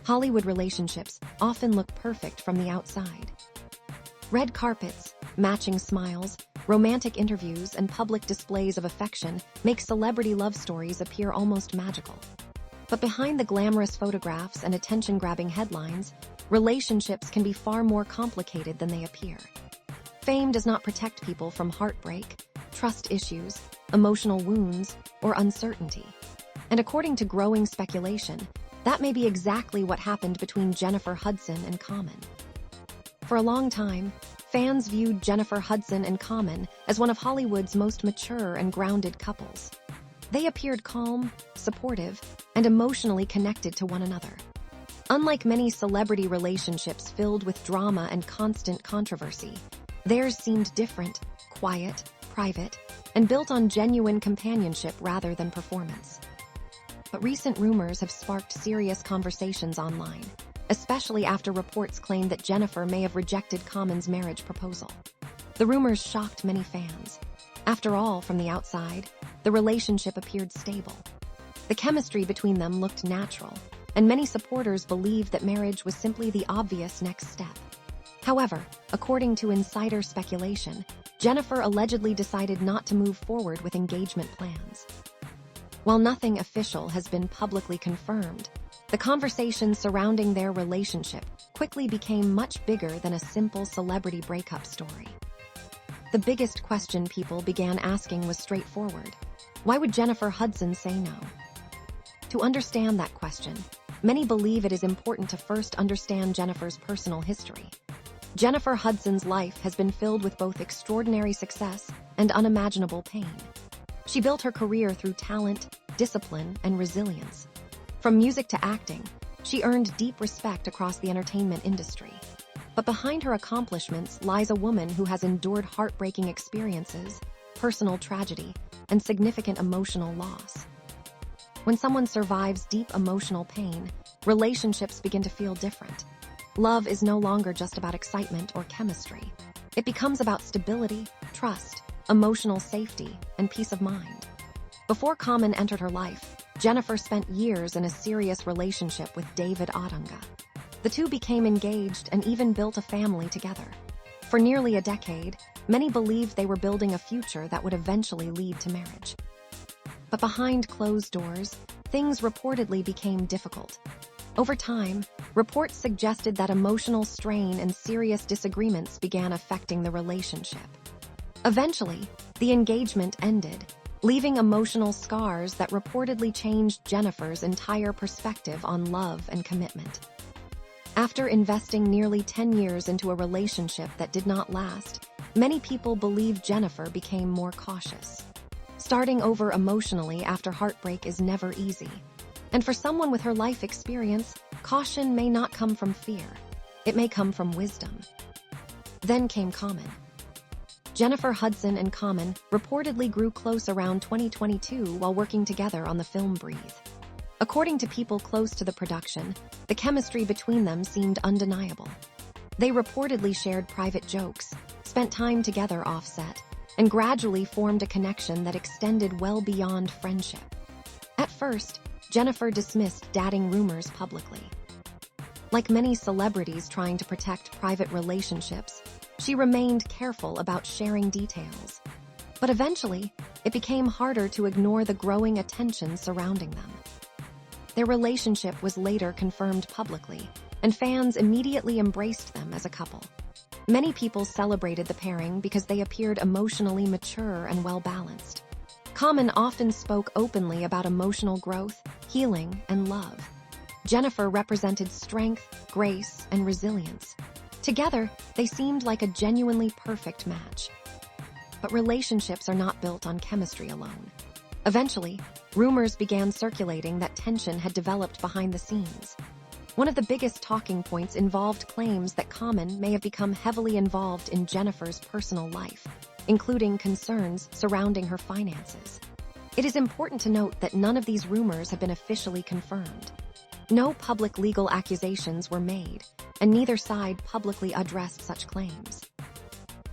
Hollywood relationships often look perfect from the outside. Red carpets, matching smiles, romantic interviews, and public displays of affection make celebrity love stories appear almost magical. But behind the glamorous photographs and attention-grabbing headlines, relationships can be far more complicated than they appear. Fame does not protect people from heartbreak, trust issues, emotional wounds, or uncertainty. And according to growing speculation, that may be exactly what happened between Jennifer Hudson and Common. For a long time, fans viewed Jennifer Hudson and Common as one of Hollywood's most mature and grounded couples. They appeared calm, supportive, and emotionally connected to one another. Unlike many celebrity relationships filled with drama and constant controversy, theirs seemed different, quiet, private, and built on genuine companionship rather than performance. But recent rumors have sparked serious conversations online, especially after reports claimed that Jennifer may have rejected Common's marriage proposal. The rumors shocked many fans. After all, from the outside, the relationship appeared stable. The chemistry between them looked natural, and many supporters believed that marriage was simply the obvious next step. However, according to insider speculation, Jennifer allegedly decided not to move forward with engagement plans. While nothing official has been publicly confirmed, the conversation surrounding their relationship quickly became much bigger than a simple celebrity breakup story. The biggest question people began asking was straightforward. Why would Jennifer Hudson say no? To understand that question, many believe it is important to first understand Jennifer's personal history. Jennifer Hudson's life has been filled with both extraordinary success and unimaginable pain. She built her career through talent, discipline, and resilience. From music to acting, she earned deep respect across the entertainment industry. But behind her accomplishments lies a woman who has endured heartbreaking experiences, personal tragedy, and significant emotional loss. When someone survives deep emotional pain, relationships begin to feel different. Love is no longer just about excitement or chemistry. It becomes about stability, trust, emotional safety, and peace of mind. Before Common entered her life, Jennifer spent years in a serious relationship with David Odunga. The two became engaged and even built a family together. For nearly a decade, many believed they were building a future that would eventually lead to marriage. But behind closed doors, things reportedly became difficult. Over time, reports suggested that emotional strain and serious disagreements began affecting the relationship. Eventually, the engagement ended, leaving emotional scars that reportedly changed Jennifer's entire perspective on love and commitment. After investing nearly 10 years into a relationship that did not last, many people believe Jennifer became more cautious. Starting over emotionally after heartbreak is never easy. And for someone with her life experience, caution may not come from fear. It may come from wisdom. Then came Common. Jennifer Hudson and Common reportedly grew close around 2022 while working together on the film Breathe. According to people close to the production, the chemistry between them seemed undeniable. They reportedly shared private jokes, spent time together off-set, and gradually formed a connection that extended well beyond friendship. At first, Jennifer dismissed dating rumors publicly. Like many celebrities trying to protect private relationships, she remained careful about sharing details. But eventually, it became harder to ignore the growing attention surrounding them. Their relationship was later confirmed publicly, and fans immediately embraced them as a couple. Many people celebrated the pairing because they appeared emotionally mature and well-balanced. Common often spoke openly about emotional growth, healing, and love. Jennifer represented strength, grace, and resilience. Together, they seemed like a genuinely perfect match. But relationships are not built on chemistry alone. Eventually, rumors began circulating that tension had developed behind the scenes. One of the biggest talking points involved claims that Common may have become heavily involved in Jennifer's personal life, including concerns surrounding her finances. It is important to note that none of these rumors have been officially confirmed. No public legal accusations were made, and neither side publicly addressed such claims.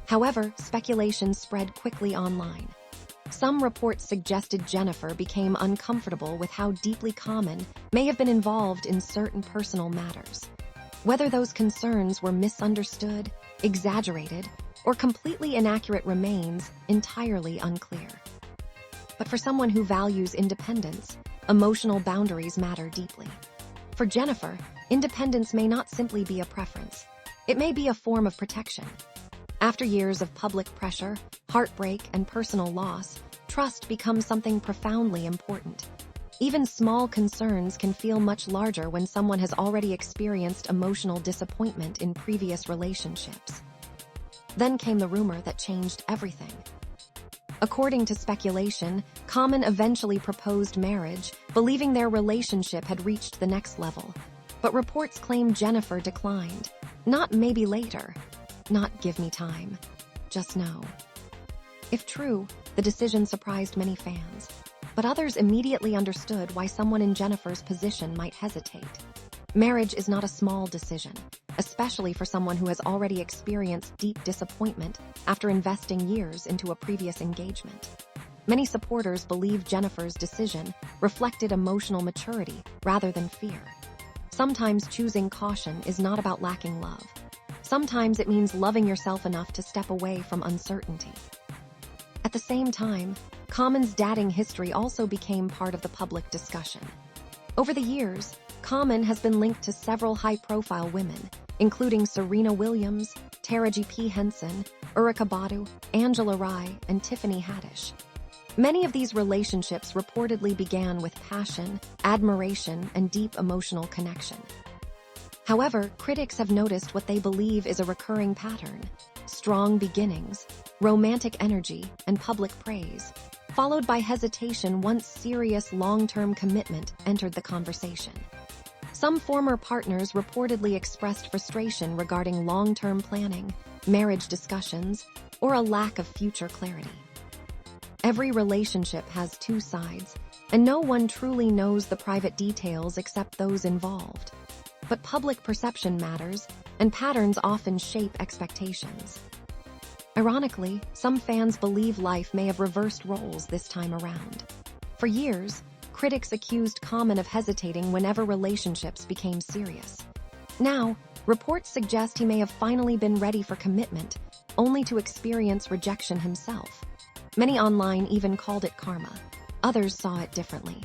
However, speculation spread quickly online. Some reports suggested Jennifer became uncomfortable with how deeply Common may have been involved in certain personal matters. Whether those concerns were misunderstood, exaggerated, or completely inaccurate remains entirely unclear. But for someone who values independence, emotional boundaries matter deeply. For Jennifer, independence may not simply be a preference. It may be a form of protection. After years of public pressure, heartbreak, and personal loss, trust becomes something profoundly important. Even small concerns can feel much larger when someone has already experienced emotional disappointment in previous relationships. Then came the rumor that changed everything. According to speculation, Common eventually proposed marriage, believing their relationship had reached the next level. But reports claim Jennifer declined. Not maybe later. Not give me time. Just no. If true, the decision surprised many fans. But others immediately understood why someone in Jennifer's position might hesitate. Marriage is not a small decision, especially for someone who has already experienced deep disappointment after investing years into a previous engagement. Many supporters believe Jennifer's decision reflected emotional maturity rather than fear. Sometimes choosing caution is not about lacking love. Sometimes it means loving yourself enough to step away from uncertainty. At the same time, Common's dating history also became part of the public discussion. Over the years, Common has been linked to several high-profile women, including Serena Williams, Taraji P. Henson, Erykah Badu, Angela Rye, and Tiffany Haddish. Many of these relationships reportedly began with passion, admiration, and deep emotional connection. However, critics have noticed what they believe is a recurring pattern: strong beginnings, romantic energy, and public praise, followed by hesitation once serious long-term commitment entered the conversation. Some former partners reportedly expressed frustration regarding long-term planning, marriage discussions, or a lack of future clarity. Every relationship has two sides, and no one truly knows the private details except those involved. But public perception matters, and patterns often shape expectations. Ironically, some fans believe life may have reversed roles this time around. For years, critics accused Common of hesitating whenever relationships became serious. Now, reports suggest he may have finally been ready for commitment, only to experience rejection himself. Many online even called it karma. Others saw it differently.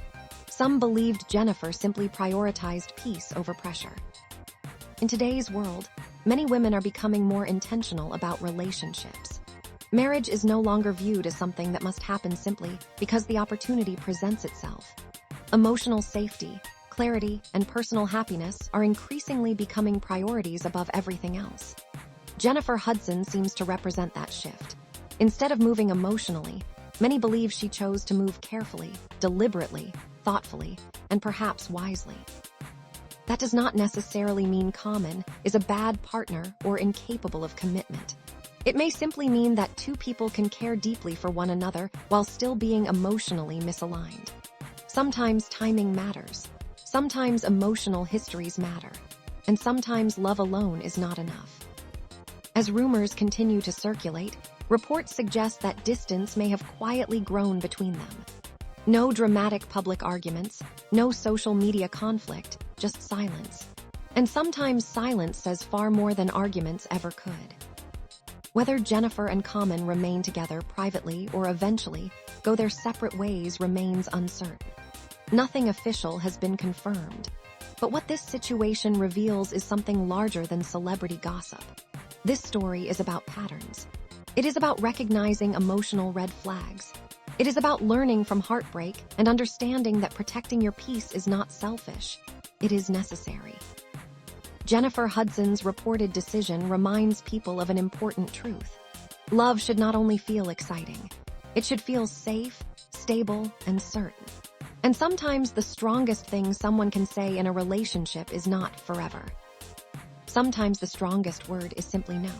Some believed Jennifer simply prioritized peace over pressure. In today's world, many women are becoming more intentional about relationships. Marriage is no longer viewed as something that must happen simply because the opportunity presents itself. Emotional safety, clarity, and personal happiness are increasingly becoming priorities above everything else. Jennifer Hudson seems to represent that shift. Instead of moving emotionally, many believe she chose to move carefully, deliberately, thoughtfully, and perhaps wisely. That does not necessarily mean Common is a bad partner or incapable of commitment. It may simply mean that two people can care deeply for one another while still being emotionally misaligned. Sometimes timing matters. Sometimes emotional histories matter. And sometimes love alone is not enough. As rumors continue to circulate, reports suggest that distance may have quietly grown between them. No dramatic public arguments, no social media conflict, just silence. And sometimes silence says far more than arguments ever could. Whether Jennifer and Common remain together privately or eventually go their separate ways remains uncertain. Nothing official has been confirmed. But what this situation reveals is something larger than celebrity gossip. This story is about patterns. It is about recognizing emotional red flags. It is about learning from heartbreak and understanding that protecting your peace is not selfish. It is necessary. Jennifer Hudson's reported decision reminds people of an important truth. Love should not only feel exciting. It should feel safe, stable, and certain. And sometimes the strongest thing someone can say in a relationship is not forever. Sometimes the strongest word is simply no.